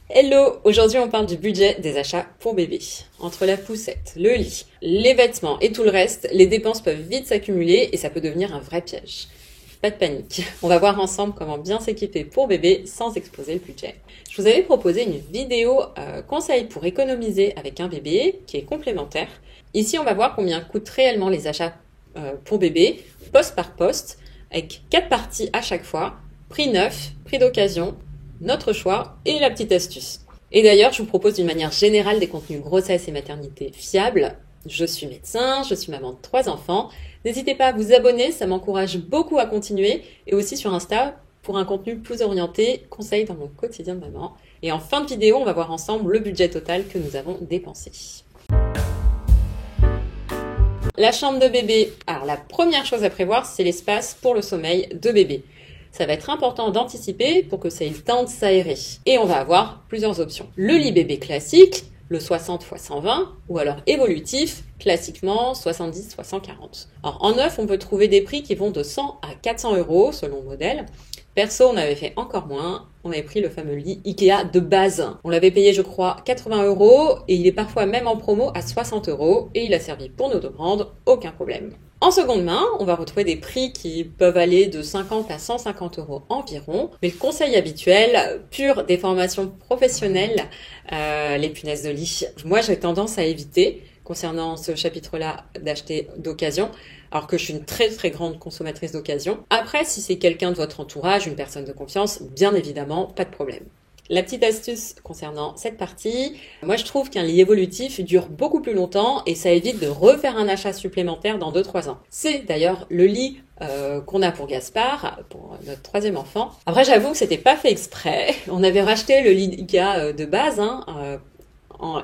Hello! Aujourd'hui, on parle du budget des achats pour bébé. Entre la poussette, le lit, les vêtements et tout le reste, les dépenses peuvent vite s'accumuler et ça peut devenir un vrai piège. Pas de panique. On va voir ensemble comment bien s'équiper pour bébé sans exploser le budget. Je vous avais proposé une vidéo conseil pour économiser avec un bébé qui est complémentaire. Ici, on va voir combien coûtent réellement les achats pour bébé, poste par poste, avec 4 parties à chaque fois, prix neuf, prix d'occasion, notre choix et la petite astuce. Et d'ailleurs, je vous propose d'une manière générale des contenus grossesse et maternité fiables. Je suis médecin, je suis maman de 3 enfants. N'hésitez pas à vous abonner, ça m'encourage beaucoup à continuer. Et aussi sur Insta pour un contenu plus orienté, conseils dans mon quotidien de maman. Et en fin de vidéo, on va voir ensemble le budget total que nous avons dépensé. La chambre de bébé. Alors la première chose à prévoir, c'est l'espace pour le sommeil de bébé. Ça va être important d'anticiper pour que ça ait le temps de s'aérer. Et on va avoir plusieurs options. Le lit bébé classique, le 60 x 120, ou alors évolutif, classiquement 70 x 140. Alors en neuf, on peut trouver des prix qui vont de 100 à 400 euros selon le modèle. Perso, on avait fait encore moins. On avait pris le fameux lit Ikea de base. On l'avait payé, je crois, 80 euros et il est parfois même en promo à 60 euros et il a servi pour nos demandes, aucun problème. En seconde main, on va retrouver des prix qui peuvent aller de 50 à 150 euros environ. Mais le conseil habituel, pur des formations professionnelles, les punaises de lit, moi j'ai tendance à éviter, concernant ce chapitre-là, d'acheter d'occasion, alors que je suis une très très grande consommatrice d'occasion. Après, si c'est quelqu'un de votre entourage, une personne de confiance, bien évidemment, pas de problème. La petite astuce concernant cette partie, moi je trouve qu'un lit évolutif dure beaucoup plus longtemps et ça évite de refaire un achat supplémentaire dans 2-3 ans. C'est d'ailleurs le lit qu'on a pour Gaspard, pour notre 3e enfant. Après j'avoue que c'était pas fait exprès, on avait racheté le lit Ikea de base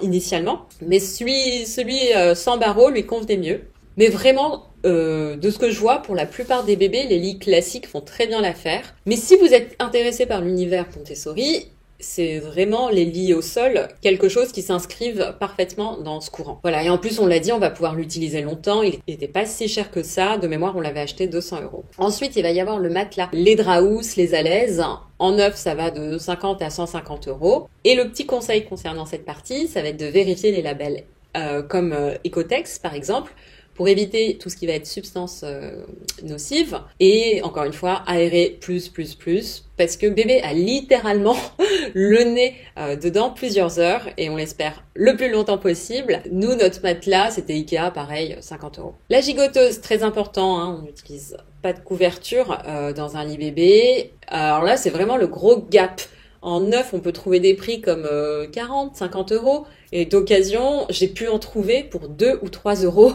initialement, mais celui sans barreaux lui convenait mieux. Mais vraiment, de ce que je vois, pour la plupart des bébés, les lits classiques font très bien l'affaire. Mais si vous êtes intéressé par l'univers Montessori, c'est vraiment les lits au sol, quelque chose qui s'inscrive parfaitement dans ce courant. Voilà, et en plus, on l'a dit, on va pouvoir l'utiliser longtemps. Il n'était pas si cher que ça. De mémoire, on l'avait acheté 200 euros. Ensuite, il va y avoir le matelas, les draps housses, les alaises. En neuf, ça va de 50 à 150 euros. Et le petit conseil concernant cette partie, ça va être de vérifier les labels, comme Ecotex, par exemple, pour éviter tout ce qui va être substance nocive. Et encore une fois, aérer plus, parce que bébé a littéralement le nez dedans plusieurs heures et on l'espère le plus longtemps possible. Nous, notre matelas, c'était Ikea, pareil, 50 euros. La gigoteuse, très important, hein, on n'utilise pas de couverture dans un lit bébé. Alors là, c'est vraiment le gros gap. En neuf, on peut trouver des prix comme 40, 50 euros. Et d'occasion, j'ai pu en trouver pour 2 ou 3 euros.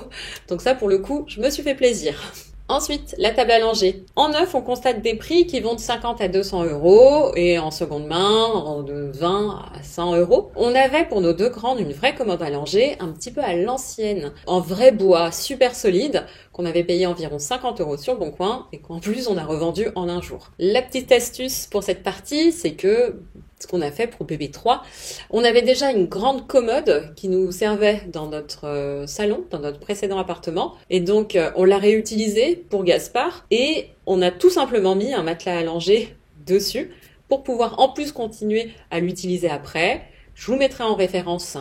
Donc ça, pour le coup, je me suis fait plaisir. Ensuite, la table à langer. En neuf, on constate des prix qui vont de 50 à 200 euros et en seconde main, de 20 à 100 euros. On avait pour nos 2 grandes une vraie commode à langer, un petit peu à l'ancienne, en vrai bois, super solide, qu'on avait payé environ 50 euros sur Bon Coin et qu'en plus on a revendu en un jour. La petite astuce pour cette partie, c'est que ce qu'on a fait pour bébé 3, on avait déjà une grande commode qui nous servait dans notre salon, dans notre précédent appartement. Et donc, on l'a réutilisée pour Gaspard et on a tout simplement mis un matelas à langer dessus pour pouvoir en plus continuer à l'utiliser après. Je vous mettrai en référence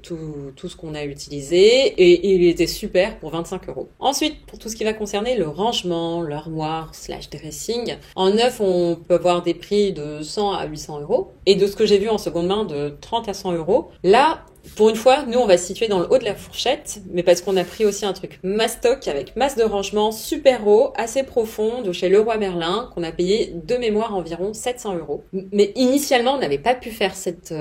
tout ce qu'on a utilisé et il était super pour 25 euros. Ensuite, pour tout ce qui va concerner le rangement, l'armoire / dressing, en neuf, on peut voir des prix de 100 à 800 euros et de ce que j'ai vu en seconde main de 30 à 100 euros. Là, pour une fois, nous, on va se situer dans le haut de la fourchette, mais parce qu'on a pris aussi un truc Mastoc avec masse de rangement super haut, assez profond, de chez Leroy Merlin, qu'on a payé de mémoire environ 700 euros. Mais initialement, on n'avait pas pu faire cet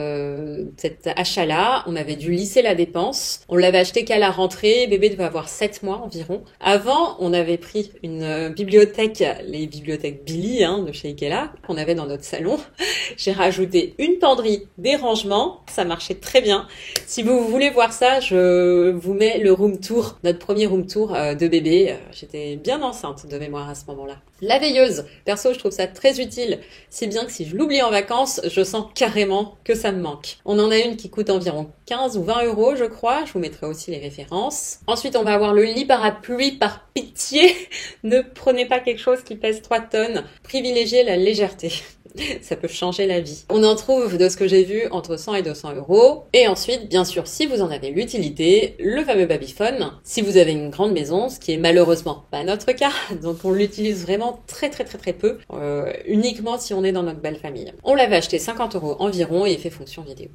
achat-là. On avait dû lisser la dépense. On l'avait acheté qu'à la rentrée. Bébé devait avoir 7 mois environ. Avant, on avait pris une bibliothèque, les bibliothèques Billy, de chez Ikea, qu'on avait dans notre salon. J'ai rajouté une penderie, des rangements. Ça marchait très bien. Si vous voulez voir ça, je vous mets le room tour, notre premier room tour de bébé. J'étais bien enceinte de mémoire à ce moment-là. La veilleuse, perso, je trouve ça très utile, si bien que si je l'oublie en vacances, je sens carrément que ça me manque. On en a une qui coûte environ 15 ou 20 euros, je crois. Je vous mettrai aussi les références. Ensuite, on va avoir le lit parapluie. Par pitié, ne prenez pas quelque chose qui pèse 3 tonnes. Privilégiez la légèreté. Ça peut changer la vie. On en trouve, de ce que j'ai vu, entre 100 et 200 euros. Et ensuite, bien sûr, si vous en avez l'utilité, le fameux babyphone. Si vous avez une grande maison, ce qui est malheureusement pas notre cas, donc on l'utilise vraiment très peu, uniquement si on est dans notre belle famille. On l'avait acheté 50 euros environ et il fait fonction vidéo.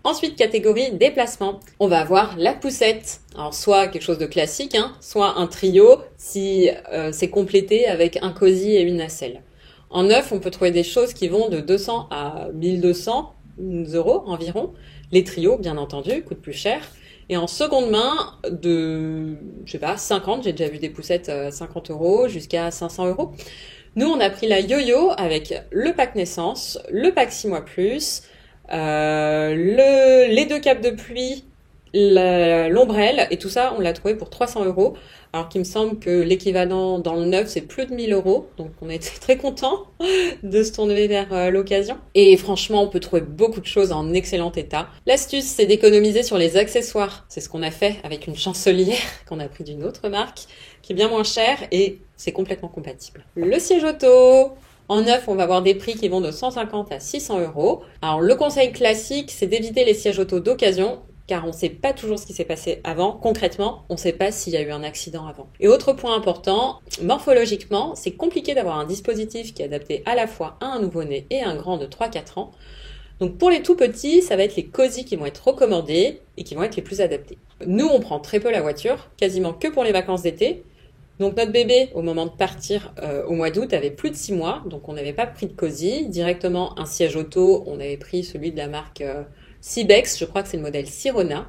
Ensuite, catégorie déplacement. On va avoir la poussette. Alors, soit quelque chose de classique, soit un trio si c'est complété avec un cosy et une nacelle. En neuf, on peut trouver des choses qui vont de 200 à 1200 euros environ. Les trios, bien entendu, coûtent plus cher. Et en seconde main, de, 50, j'ai déjà vu des poussettes 50 euros jusqu'à 500 euros. Nous, on a pris la Yo-Yo avec le pack naissance, le pack 6 mois plus, les 2 capes de pluie, l'ombrelle, et tout ça, on l'a trouvé pour 300 euros. Alors qu'il me semble que l'équivalent dans le neuf, c'est plus de 1000 euros. Donc on était très contents de se tourner vers l'occasion. Et franchement, on peut trouver beaucoup de choses en excellent état. L'astuce, c'est d'économiser sur les accessoires. C'est ce qu'on a fait avec une chancelière qu'on a pris d'une autre marque, qui est bien moins chère et c'est complètement compatible. Le siège auto. En neuf, on va avoir des prix qui vont de 150 à 600 euros. Alors, le conseil classique, c'est d'éviter les sièges auto d'occasion, car on ne sait pas toujours ce qui s'est passé avant. Concrètement, on ne sait pas s'il y a eu un accident avant. Et autre point important, morphologiquement, c'est compliqué d'avoir un dispositif qui est adapté à la fois à un nouveau-né et à un grand de 3-4 ans. Donc, pour les tout petits, ça va être les cosy qui vont être recommandés et qui vont être les plus adaptés. Nous, on prend très peu la voiture, quasiment que pour les vacances d'été. Donc notre bébé, au moment de partir au mois d'août, avait plus de 6 mois, donc on n'avait pas pris de cosy. Directement un siège auto, on avait pris celui de la marque Cibex, je crois que c'est le modèle Sirona,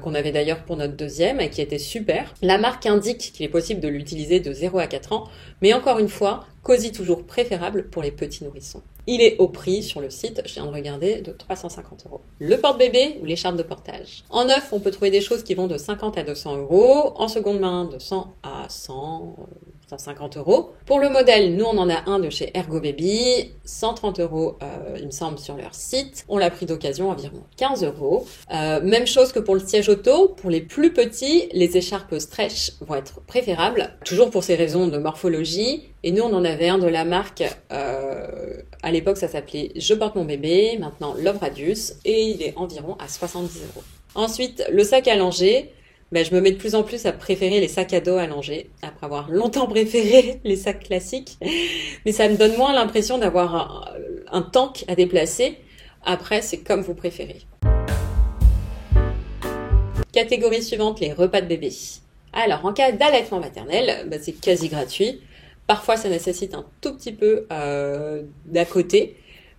qu'on avait d'ailleurs pour notre deuxième et qui était super. La marque indique qu'il est possible de l'utiliser de 0 à 4 ans, mais encore une fois, cosy toujours préférable pour les petits nourrissons. Il est au prix sur le site, je viens de regarder, de 350 euros. Le porte-bébé ou l'écharpe de portage. En neuf, on peut trouver des choses qui vont de 50 à 200 euros. En seconde main, de 100 à 150 euros. Pour le modèle, nous on en a un de chez Ergo Baby, 130 euros il me semble sur leur site. On l'a pris d'occasion environ 15 euros. Même chose que pour le siège auto, pour les plus petits, les écharpes stretch vont être préférables, toujours pour ces raisons de morphologie. Et nous on en avait un de la marque, à l'époque ça s'appelait Je porte mon bébé, maintenant Love Radius, et il est environ à 70 euros. Ensuite, le sac à langer. Je me mets de plus en plus à préférer les sacs à dos allongés, après avoir longtemps préféré les sacs classiques. Mais ça me donne moins l'impression d'avoir un tank à déplacer. Après, c'est comme vous préférez. Catégorie suivante, les repas de bébé. Alors, en cas d'allaitement maternel, c'est quasi gratuit. Parfois, ça nécessite un tout petit peu d'à côté.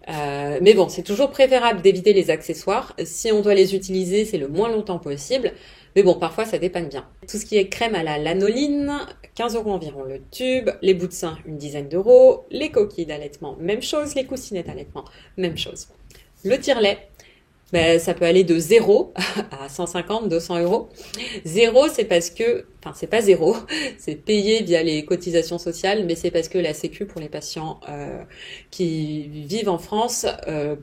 Mais bon, c'est toujours préférable d'éviter les accessoires. Si on doit les utiliser, c'est le moins longtemps possible. Mais bon, parfois, ça dépanne bien. Tout ce qui est crème à la lanoline, 15 euros environ le tube. Les bouts de sein, une dizaine d'euros. Les coquilles d'allaitement, même chose. Les coussinets d'allaitement, même chose. Le tire-lait, ça peut aller de 0 à 150, 200 euros. 0, c'est parce que, c'est pas 0, c'est payé via les cotisations sociales, mais c'est parce que la Sécu pour les patients qui vivent en France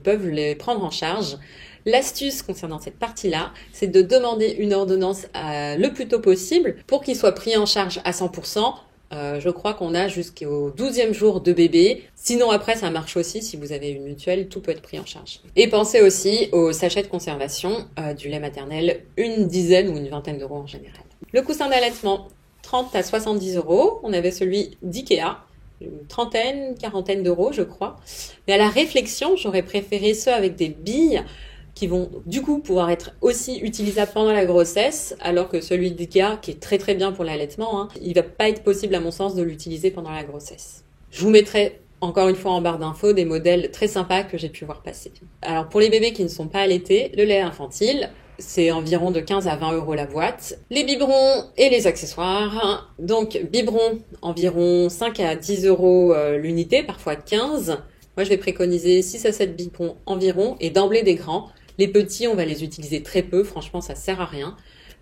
peuvent les prendre en charge. L'astuce concernant cette partie-là, c'est de demander une ordonnance le plus tôt possible pour qu'il soit pris en charge à 100%. Je crois qu'on a jusqu'au 12e jour de bébé. Sinon, après, ça marche aussi. Si vous avez une mutuelle, tout peut être pris en charge. Et pensez aussi aux sachets de conservation du lait maternel, une dizaine ou une vingtaine d'euros en général. Le coussin d'allaitement, 30 à 70 euros. On avait celui d'Ikea, une trentaine, quarantaine d'euros, je crois. Mais à la réflexion, j'aurais préféré ceux avec des billes qui vont du coup pouvoir être aussi utilisables pendant la grossesse, alors que celui d'Ikea, qui est très très bien pour l'allaitement, il va pas être possible à mon sens de l'utiliser pendant la grossesse. Je vous mettrai encore une fois en barre d'infos des modèles très sympas que j'ai pu voir passer. Alors pour les bébés qui ne sont pas allaités, le lait infantile, c'est environ de 15 à 20 euros la boîte. Les biberons et les accessoires, donc biberons environ 5 à 10 euros l'unité, parfois 15. Moi je vais préconiser 6 à 7 biberons environ et d'emblée des grands. Les petits, on va les utiliser très peu. Franchement, ça sert à rien.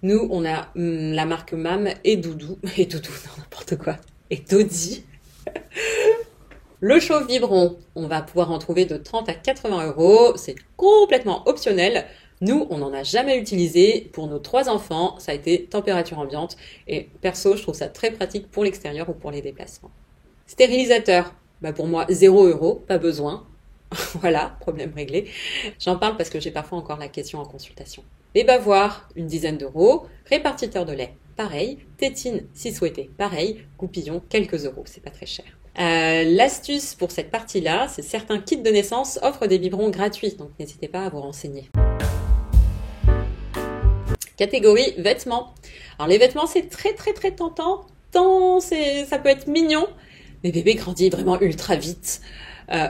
Nous, on a la marque Mam et Doudou. Et Doudou, non, n'importe quoi. Et Dodi. Le chauffe biberon, on va pouvoir en trouver de 30 à 80 euros. C'est complètement optionnel. Nous, on n'en a jamais utilisé. Pour nos 3 enfants, ça a été température ambiante. Et perso, je trouve ça très pratique pour l'extérieur ou pour les déplacements. Stérilisateur, bah pour moi 0 €, pas besoin. Voilà, problème réglé. J'en parle parce que j'ai parfois encore la question en consultation. Les bavoirs, une dizaine d'euros. Répartiteur de lait, pareil. Tétine, si souhaité, pareil. Goupillon, quelques euros, c'est pas très cher. L'astuce pour cette partie-là, c'est certains kits de naissance offrent des biberons gratuits, donc n'hésitez pas à vous renseigner. Catégorie vêtements. Alors les vêtements, c'est très tentant, tant ça peut être mignon, mais bébé grandit vraiment ultra vite.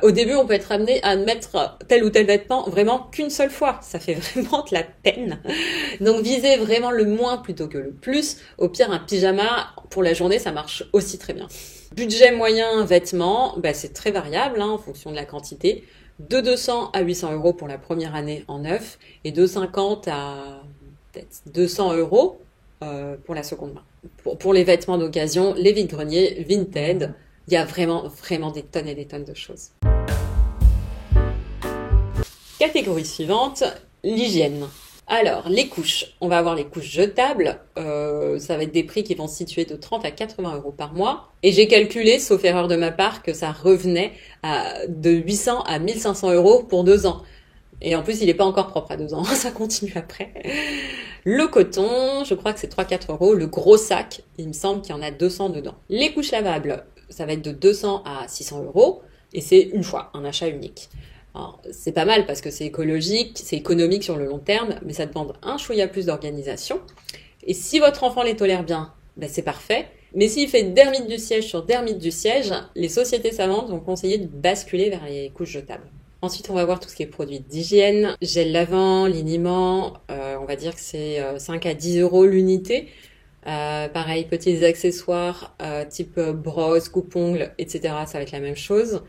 Au début, on peut être amené à mettre tel ou tel vêtement vraiment qu'une seule fois. Ça fait vraiment de la peine. Donc, visez vraiment le moins plutôt que le plus. Au pire, un pyjama pour la journée, ça marche aussi très bien. Budget moyen vêtements, bah, c'est très variable en fonction de la quantité. De 200 à 800 € pour la première année en neuf et de 50 à peut-être 200 € pour la seconde main. Pour les vêtements d'occasion, les vide-greniers, Vinted, il y a vraiment des tonnes et des tonnes de choses. Catégorie suivante, l'hygiène. Alors, les couches. On va avoir les couches jetables. Ça va être des prix qui vont se situer de 30 à 80 € par mois. Et j'ai calculé, sauf erreur de ma part, que ça revenait de 800 à 1500 € pour 2 ans. Et en plus, il n'est pas encore propre à 2 ans. Ça continue après. Le coton, je crois que c'est 3-4 €. Le gros sac, il me semble qu'il y en a 200 dedans. Les couches lavables, ça va être de 200 à 600 €. Et c'est une fois, un achat unique. Alors, c'est pas mal parce que c'est écologique, c'est économique sur le long terme, mais ça demande un chouïa plus d'organisation. Et si votre enfant les tolère bien, ben c'est parfait. Mais s'il fait dermite du siège sur dermite du siège, les sociétés savantes vont conseiller de basculer vers les couches jetables. Ensuite, on va voir tout ce qui est produits d'hygiène, gel lavant, liniment, on va dire que c'est 5 à 10 € l'unité. Pareil, petits accessoires type brosse, coupe-ongles, etc. Ça va être la même chose.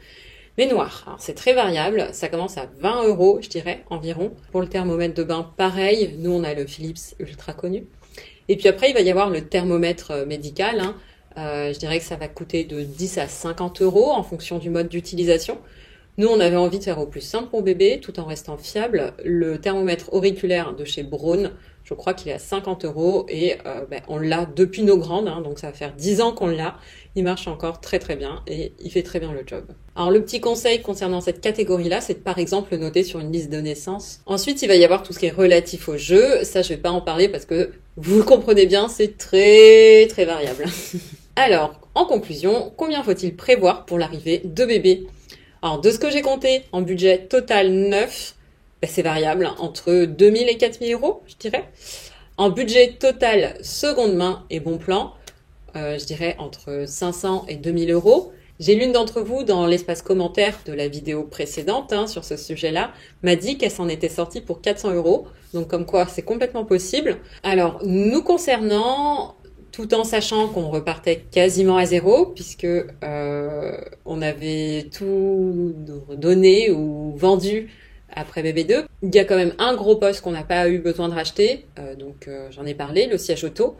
Les noirs, alors c'est très variable, ça commence à 20 € je dirais environ. Pour le thermomètre de bain, pareil, nous on a le Philips ultra connu. Et puis après il va y avoir le thermomètre médical, je dirais que ça va coûter de 10 à 50 € en fonction du mode d'utilisation. Nous on avait envie de faire au plus simple pour bébé tout en restant fiable. Le thermomètre auriculaire de chez Braun, je crois qu'il est à 50 € et on l'a depuis nos grandes, donc ça va faire 10 ans qu'on l'a. Il marche encore très bien et il fait très bien le job. Alors le petit conseil concernant cette catégorie-là, c'est de par exemple le noter sur une liste de naissance. Ensuite, il va y avoir tout ce qui est relatif au jeu. Ça, je vais pas en parler parce que vous le comprenez bien, c'est très variable. Alors, en conclusion, combien faut-il prévoir pour l'arrivée de bébé? Alors, de ce que j'ai compté, en budget total neuf, c'est variable, entre 2000 et 4000 €, je dirais. En budget total seconde main et bon plan, je dirais entre 500 et 2000 €. J'ai l'une d'entre vous dans l'espace commentaire de la vidéo précédente sur ce sujet-là, m'a dit qu'elle s'en était sortie pour 400 €. Donc comme quoi c'est complètement possible. Alors nous concernant, tout en sachant qu'on repartait quasiment à zéro, puisque on avait tout donné ou vendu après bébé 2. Il y a quand même un gros poste qu'on n'a pas eu besoin de racheter, donc j'en ai parlé, le siège auto.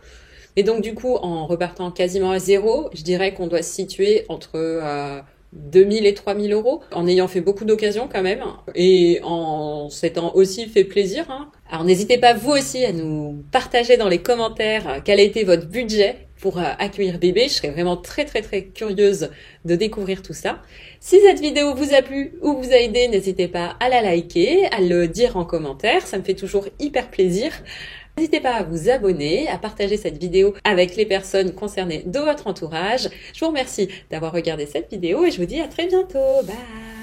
Et donc du coup, en repartant quasiment à zéro, je dirais qu'on doit se situer entre 2000 et 3000 €, en ayant fait beaucoup d'occasions quand même, et en s'étant aussi fait plaisir. Alors n'hésitez pas vous aussi à nous partager dans les commentaires quel a été votre budget pour accueillir bébé. Je serais vraiment très curieuse de découvrir tout ça. Si cette vidéo vous a plu ou vous a aidé, n'hésitez pas à la liker, à le dire en commentaire, ça me fait toujours hyper plaisir. N'hésitez pas à vous abonner, à partager cette vidéo avec les personnes concernées de votre entourage. Je vous remercie d'avoir regardé cette vidéo et je vous dis à très bientôt. Bye!